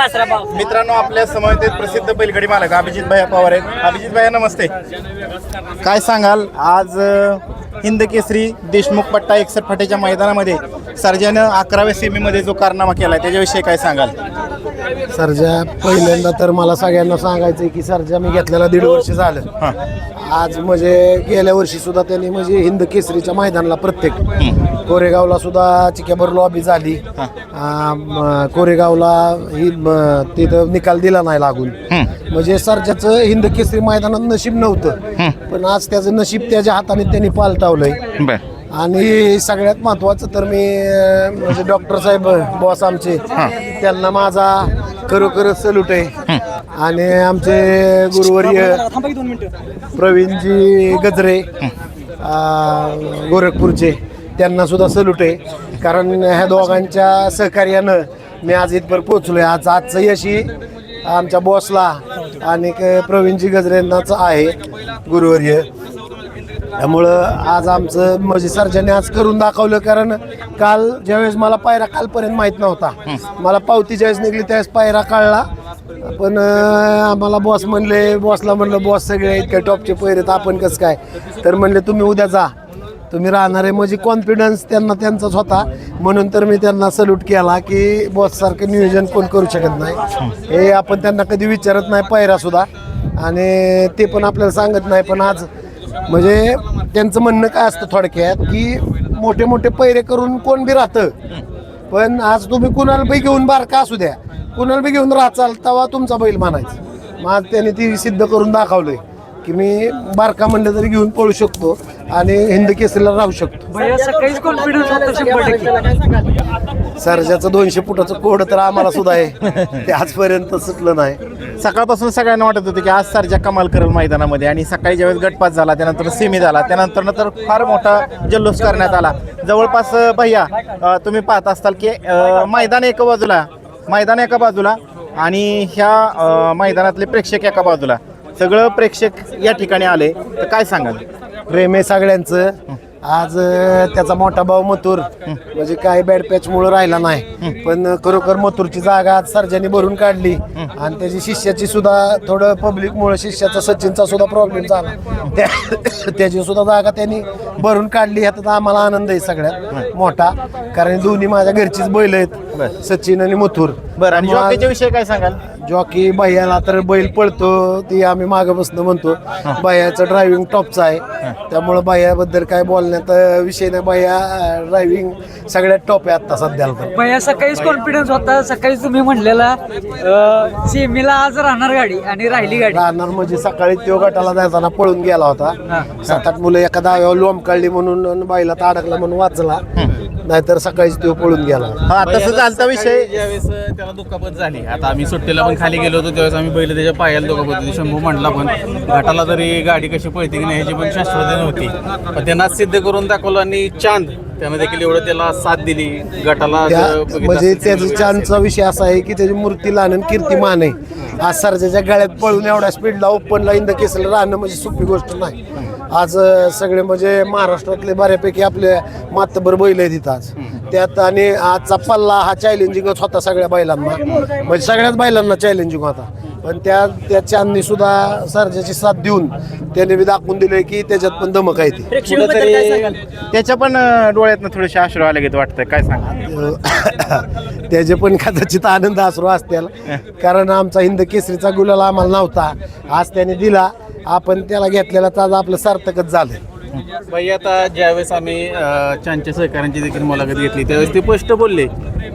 मित्रांनो, आपल्या समवेत प्रसिद्ध बैलगाडी मालक अभिजित भाई पवार आहेत. अभिजित भाई नमस्ते. काय सांगाल आज हिंद केसरी देशमुख पट्टा 61 फाट्याच्या मैदानामध्ये सर्जानं 11व्या सेमीमध्ये जो कारनामा केला त्याच्याविषयी काय सांगाल? सर्जा पहिल्यांदा तर मला सगळ्यांना सांगायचं की सर्जा मी घेतलेला 1.5 वर्ष झालं. आज म्हणजे गेल्या वर्षी सुद्धा त्यांनी म्हणजे हिंद केसरीच्या मैदानाला प्रत्येक कोरेगावला सुद्धा चिक्याबर लॉबी झाली. कोरेगावला ही तिथं निकाल दिला नाही लागून. म्हणजे सर्जाचं हिंद केसरी मैदानात नशीब नव्हतं, पण आज त्याचं नशीब त्याच्या हाताने त्यांनी पालटावलंय. आणि सगळ्यात महत्त्वाचं तर मी म्हणजे डॉक्टर साहेब बॉस आमचे त्यांना माझा खरोखरच सल्यूट आहे. आणि आमचे गुरुवर्य प्रवीणजी गजरे गोरखपूरचे त्यांना सुद्धा सल्यूट आहे. कारण ह्या दोघांच्या सहकार्यानं मी आज इथपर्यंत पोहोचलोय. आजचं यशी आमच्या बॉसला आणि प्रवीणजी गजरेंनाच आहे गुरुवर्य. त्यामुळं आज आमचं म्हणजे सर्जाने आज करून दाखवलं. कारण काल ज्यावेळेस मला पायरा कालपर्यंत माहीत नव्हता, मला पावती ज्यावेळेस निघली त्यावेळेस पायरा काढला. पण आम्हाला बॉसला म्हणलं बॉस सगळे इतक्या टॉपचे पैरे तर आपण कसं काय, तर म्हणले तुम्ही उद्या जा, तुम्ही राहणार आहे. म्हणजे कॉन्फिडन्स त्यांना त्यांचाच होता. म्हणून तर मी त्यांना सल्यूट केला की बॉससारखं नियोजन कोण करू शकत नाही. हे आपण त्यांना कधी विचारत नाही पायरासुद्धा, आणि ते पण आपल्याला सांगत नाही. पण आज म्हणजे त्यांचं म्हणणं काय असतं थोडक्यात की मोठे मोठे पैरे करून कोण बी राहतं, पण आज तुम्ही कुणाला बी घेऊन बारका असू द्या, कुणाला बी घेऊन राहचाल तेव्हा तुमचा बैल मानायचं. मग आज त्याने ती सिद्ध करून दाखवलंय की मी बारका म्हणलं तरी घेऊन पळू शकतो आणि हिंद केसरीला राहू शकतो. सर्जाचं 200 फुटाचं कोड तर आम्हाला सुद्धा आहे, ते आजपर्यंत सुटलं नाही. सकाळपासून सगळ्यांना वाटत होतं की आज सर्जा कमाल करेल मैदानामध्ये. आणि सकाळी ज्यावेळेस गटपास झाला, त्यानंतर सेमी झाला, त्यानंतर तर फार मोठा जल्लोष करण्यात आला. जवळपास भैया तुम्ही पाहत असताल की मैदान एका बाजूला आणि ह्या मैदानातले प्रेक्षक एका बाजूला, सगळं प्रेक्षक या ठिकाणी आले. तर काय सांगाल? प्रेम आहे सगळ्यांचं. आज त्याचा मोठा भाऊ मथुर म्हणजे काही बॅड पॅचमुळे राहिला नाही, पण खरोखर मथुरची जागा आज सर्जाने भरून काढली. आणि त्याची शिष्याची सुद्धा थोडं पब्लिकमुळे शिष्याचा सचिनचा सुद्धा प्रॉब्लेम झाला, त्याची सुद्धा जागा त्यांनी भरून काढली. ह्याचा आम्हाला आनंद आहे सगळ्यात मोठा, कारण दोन्ही माझ्या घरचीच बैल आहेत, सचिन आणि मथुर. बरं, आणि जॉकीच्या विषयी काय सांगाल? जॉकी भैयाला तर बैल पळतो ती आम्ही मागं बसणं म्हणतो. भैयाचं ड्रायव्हिंग टॉपचं आहे, त्यामुळं भैयाबद्दल काय बोलण्यात विषय नाही. भैया ड्रायव्हिंग सगळ्यात टॉप आहे आता सध्याला. भैया सकाळीच कॉन्फिडन्स होता, सकाळी तुम्ही म्हणलेला सेमीला आज राहणार गाडी आणि राहिली गाडी. राहणार म्हणजे सकाळी तो गटाला जाताना पळून गेला होता. 7-8 मुलं एका दाव्यावर लोंब काढली म्हणून बाईला अडकला म्हणून वाचला, नाहीतर सकाळीच तो पळून गेला. हा, तसं चालता विषय. ज्यावेळेस त्याला दुखापत झाली, आता आम्ही सुट्टीला पण खाली गेलो होतो, त्यावेळेस आम्ही बैल त्याच्या पायाला दुखापत होती. शंभू म्हटला पण घाटाला तरी गाडी कशी पळते की नाही ह्याची पण शाश्वती नव्हती, पण त्यांना सिद्ध करून दाखवलं. आणि चांद त्यानं देखील एवढं त्याला साथ दिली गटाला. म्हणजे त्याचा चांदचा विषय असा आहे की त्याची मूर्ती लहान आणि कीर्तिमान आहे. आज सर्जाच्या गळ्यात पळून एवढ्या स्पीडला ओपनला हिंद केसरीला राहणं म्हणजे सोपी गोष्ट नाही. आज सगळे म्हणजे महाराष्ट्रातले बऱ्यापैकी आपले मातबर बैल आहेत इथं आज त्यात. आणि आजचा पल्ला हा चॅलेंजिंगच होता सगळ्या बैलांना, म्हणजे सगळ्याच बैलांना चॅलेंजिंग होता. पण त्या चांदनी सुद्धा सर्जाची साथ देऊन त्याने बी दाखवून दिले की त्याच्यात पण धमक आहे ती. त्याच्या पण डोळ्यातनं थोडेसे अश्रू आले घेत वाटतं, काय सांगा? त्याचे पण कदाचित आनंद अश्रू असतील, कारण आमचा हिंद केसरीचा गुलाल आम्हाला नव्हता, आज त्याने दिला. आपण त्याला घेतलेला तर आपलं सार्थकच झालं. बाई आता ज्यावेळेस आम्ही चांदच्या सहकाऱ्यांची देखील मुलाखत घेतली त्यावेळेस ते स्पष्ट बोलले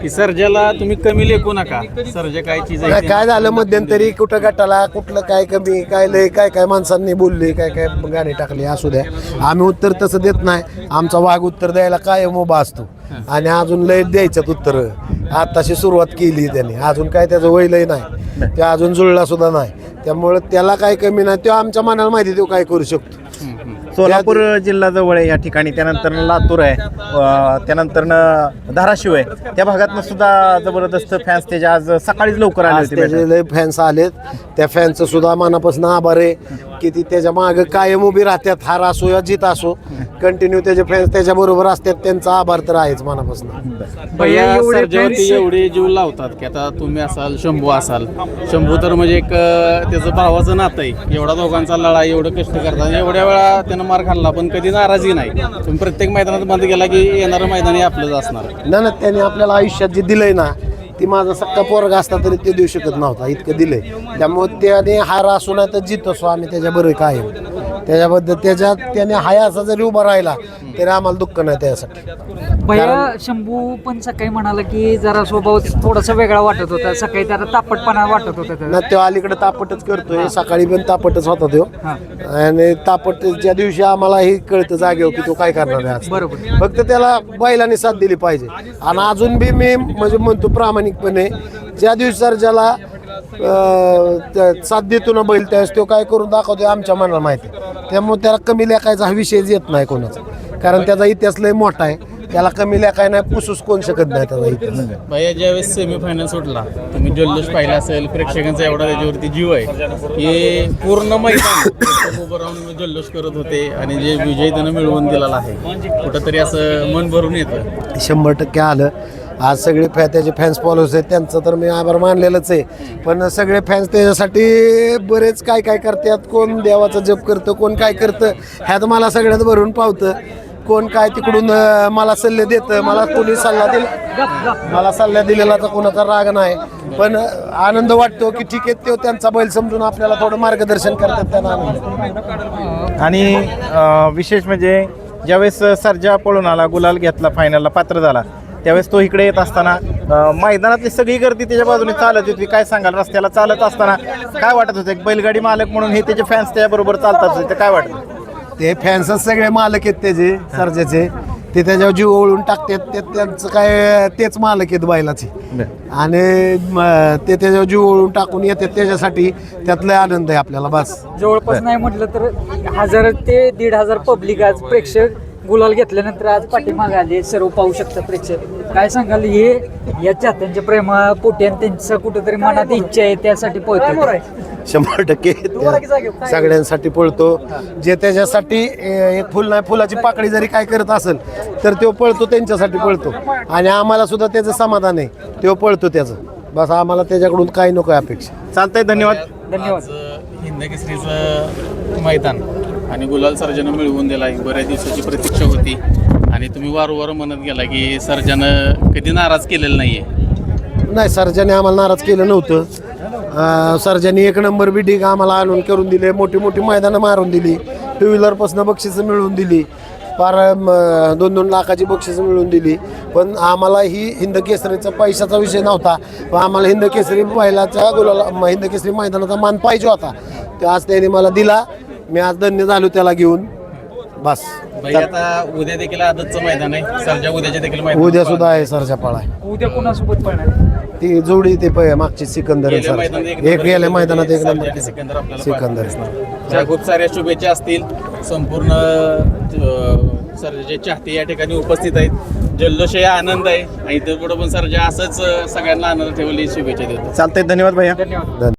की सर्जाला तुम्ही कमी लेखू नका, सर्जा काय चीज आहे. काय झालं मध्यंतरी कुठं गटाला कुठलं काय कमी काय लय काय माणसांनी बोलले, काय गाणी टाकली, असू द्या. आम्ही उत्तर तसं देत नाही. आमचा वाघ उत्तर द्यायला काय उभा असतो, आणि अजून लय द्यायच्यात उत्तर. आताशी सुरुवात केली त्याने, अजून काय त्याचं वयलंय नाही, ते अजून जुळला सुद्धा नाही. त्यामुळे त्याला काय कमी नाही, तो आमच्या मनाला माहिती तो काय करू शकतो. सोलापूर जिल्हा जवळ आहे या ठिकाणी, त्यानंतर लातूर आहे, त्यानंतर धाराशिव आहे. त्या भागातनं सुद्धा जबरदस्त फॅन्स त्याच्या आज सकाळीच लवकर आले होते. लय फॅन्स आलेत, त्या फॅन्सचं सुद्धा मनापासून आभार आहे. की ती त्याच्या मागं कायम उभी राहतात, हार असो या जीत असो, कंटिन्यू त्याचे फॅन्स त्याच्याबरोबर असतात. त्यांचा आभार तर आहेच मनापासून. भैया एवढे सर्जावरती fans- एवढे जीव लावतात की आता तुम्ही असाल, शंभू असाल. शंभू तर म्हणजे एक त्याचं भावाचं नातं आहे. एवढा दोघांचा लढा, एवढं कष्ट करतात, एवढ्या वेळा त्यानं मार खाल्ला पण कधी नाराजी नाही. तुम्ही प्रत्येक मैदानात बंद केला की येणारं मैदान हे आपलंच असणार. ना त्याने आपल्याला आयुष्यात जे दिलंय ना, ती माझा सक्का पोरगा असता तरी ते देऊ शकत नव्हता, इतकं दिलंय. त्यामुळे त्याने हार असू नाही तर जित असो, आम्ही त्याच्याबरोबर कायम. त्याच्याबद्दल त्याने हाय असा जरी उभा राहिला तरी आम्हाला दुःख नाही त्यासाठी. भैया शंभू पण सकाळी म्हणाला की जरा स्वभाव थोडासा वेगळा वाटत होता, सकाळी त्याला तापटपणा वाटत होता त्याचा. ना तो अलीकडे तापटच करतोय, सकाळी पण तापटच होता तो. हा. आणि तापटच्या दिवशी आम्हाला हे कळतं जागेवर की तो काय करणार आहे आज. बरोबर. फक्त त्याला बैलांनी साथ दिली पाहिजे. आणि अजून बी मी म्हणजे म्हणतो प्रामाणिकपणे, ज्या दिवशी सर ज्याला साथ देतो ना बैल, त्यावेळेस तो काय करून दाखवतो आमच्या मनाला माहिती. त्यामुळे त्याला कमी लेखायचा हा विषयच येत नाही कोणाचा, कारण त्याचा इतिहास लय मोठा आहे. त्याला कमी लेखाय नाही, पुसूस कोण शकत नाही त्याचा इतिहास. भैया ज्यावेळेस सेमीफायनल सुटला, तुम्ही जल्लोष पाहिला असेल, प्रेक्षकांचा एवढा त्याच्यावरती जीव आहे. हे पूर्ण मैदान उभं राहून जल्लोष करत होते आणि जे विजय त्यानं मिळवून दिलेला आहे, कुठंतरी असं मन भरून येतं. 100% आलं. आज सगळे त्याचे फॅन्स फॉलोअर्स आहेत, त्यांचं तर मी आभार मानलेलंच आहे. पण सगळे फॅन्स त्याच्यासाठी बरेच काय काय करतात. कोण देवाचा जप करतं, कोण काय करतं, ह्यात मला सगळ्यात भरून पावतं. कोण काय तिकडून मला सल्ले देतं, मला कोणी सल्ला दिला, मला सल्ला दिलेला तर कोणाचा राग नाही. पण आनंद वाटतो की ठीक आहे, तो त्यांचा बैल समजून आपल्याला थोडं मार्गदर्शन करतात, त्यांना आनंद. आणि विशेष म्हणजे ज्यावेळेस सर्जा पळून आला, गुलाल घेतला, फायनलला पात्र झाला, त्यावेळेस तो इकडे येत असताना मैदानातली सगळी गर्दी त्याच्या बाजूने चालत होती. काय सांगाल, रस्त्याला चालत असताना काय वाटत होतं? एक बैलगाडी मालक म्हणून हे त्याचे फॅन्स त्याच्याबरोबर चालतात, ते काय वाटतं? ते फॅन्सच सगळे मालक आहेत त्याचे, सर्जाचे. ते त्याच्यावर जीव ओळून टाकतात. ते त्यांचं काय, तेच मालक आहेत बैलाचे. आणि ते त्याच्यावर जीव ओळून टाकून येतात त्याच्यासाठी. त्यातला आनंद आहे आपल्याला बस. जवळपास नाही म्हटलं तर 1000 ते 1500 पब्लिक आज प्रेक्षक गुलाल घेतल्यानंतर आज पाठीमागे आले, सर्व पाहू शकता प्रेक्षक. काय सांगाल, हे या चाहत्यांच्या प्रेमापोटी आणि त्यांचं कुठेतरी मनात इच्छा आहे त्यासाठी पोहोचतो? 100% त्या सगळ्यांसाठी पळतो. जे त्याच्यासाठी एक फुल नाही, फुलाची पाकळी जरी काय करत असेल तर तो पळतो, त्यांच्यासाठी पळतो. आणि आम्हाला सुद्धा त्याचं समाधान आहे, तो पळतो त्याचं. बस आम्हाला त्याच्याकडून काही नको आहे अपेक्षा. चालतंय, धन्यवाद. धन्यवाद. हिंद केसरीचं मैदान आणि गुलाल सर्जानं मिळवून दिला. बऱ्याच दिवसाची प्रतीक्षा होती आणि तुम्ही वारंवार म्हणत गेला की सर्जानं कधी नाराज केलेलं नाहीये. नाही, सर्जाने आम्हाला नाराज केलं नव्हतं. सर्जाने एक नंबर बिडिंग आम्हाला आणून करून दिले, मोठी मोठी मैदानं मारून दिली, 2 व्हीलरपासून बक्षिसं मिळवून दिली, फार 2-2 लाखाची बक्षिसं मिळवून दिली. पण आम्हाला ही हिंद केसरीचा पैशाचा विषय नव्हता. पण आम्हाला हिंद केसरी बैलाचा हिंद केसरी मैदानाचा मान पाहिजे होता. तो आज त्याने मला दिला. मी आज धन्य झालो त्याला घेऊन. बस. भैया आता उद्या देखील आदतचं मैदान आहे, सर्जा उद्याचे देखील मैदान. उद्या सुद्धा आहे सरच्या पाळा. उद्या कोणासोबत पळणार? ती जोडी ते मागची सिकंदर आहे गेल्या सर. मैदानात एक एक नंबर गेल्या मैदानात एक सर्जा नंबर आणि सिकंदर आपल्याला सिकंदर. त्या खूप साऱ्या शुभेच्छा असतील. संपूर्ण सर्जाचे चाहते या ठिकाणी उपस्थित आहेत. जल्लोष आहे, आनंद आहे. आणि इतर पुढे पण सर्जा असंच सगळ्यांना आनंद ठेवली शुभेच्छा देतो. चालतंय, धन्यवाद भैया. धन्यवाद.